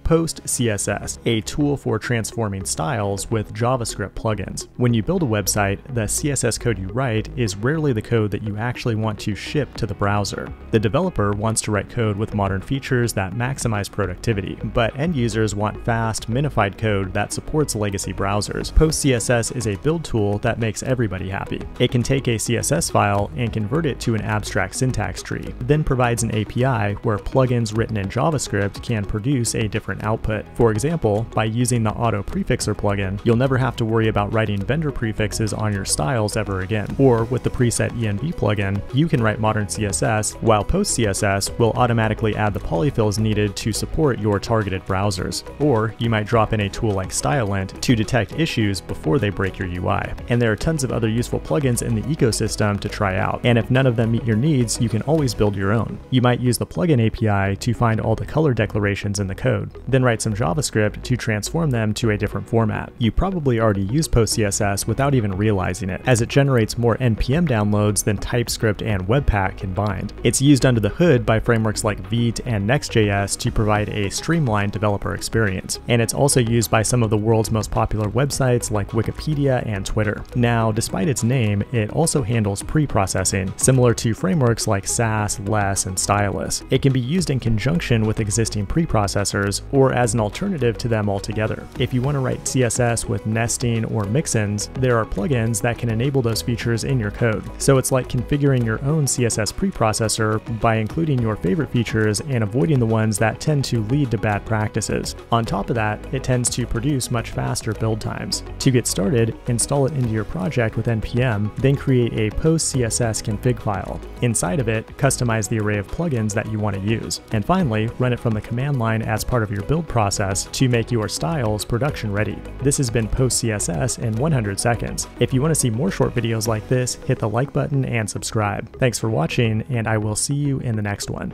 PostCSS, a tool for transforming styles with JavaScript plugins. When you build a website, the CSS code you write is rarely the code that you actually want to ship to the browser. The developer wants to write code with modern features that maximize productivity, but end users want fast, minified code that supports legacy browsers. PostCSS is a build tool that makes everybody happy. It can take a CSS file and convert it to an abstract syntax tree, then provides an API where plugins written in JavaScript can produce a different output. For example, by using the auto prefixer plugin, you'll never have to worry about writing vendor prefixes on your styles ever again. Or with the preset env plugin, you can write modern CSS, while PostCSS will automatically add the polyfills needed to support your targeted browsers. Or you might drop in a tool like StyleLint to detect issues before they break your UI. And there are tons of other useful plugins in the ecosystem to try out, and if none of them meet your needs, you can always build your own. You might use the plugin API to find all the color declarations in the code, then write some JavaScript to transform them to a different format. You probably already use PostCSS without even realizing it, as it generates more NPM downloads than TypeScript and Webpack combined. It's used under the hood by frameworks like Vite and Next.js to provide a streamlined developer experience, and it's also used by some of the world's most popular websites like Wikipedia and Twitter. Now, despite its name, it also handles pre-processing, similar to frameworks like Sass, Less, and Stylus. It can be used in conjunction with existing preprocessors or as an alternative to them altogether. If you want to write CSS with nesting or mixins, there are plugins that can enable those features in your code. So it's like configuring your own CSS preprocessor by including your favorite features and avoiding the ones that tend to lead to bad practices. On top of that, it tends to produce much faster build times. To get started, install it into your project with npm, then create a PostCSS config file. Inside of it, customize the array of plugins that you want to use. And finally, run it from the command line as part of your build process to make your styles production ready. This has been PostCSS in 100 seconds. If you want to see more short videos like this, hit the like button and subscribe. Thanks for watching, and I will see you in the next one.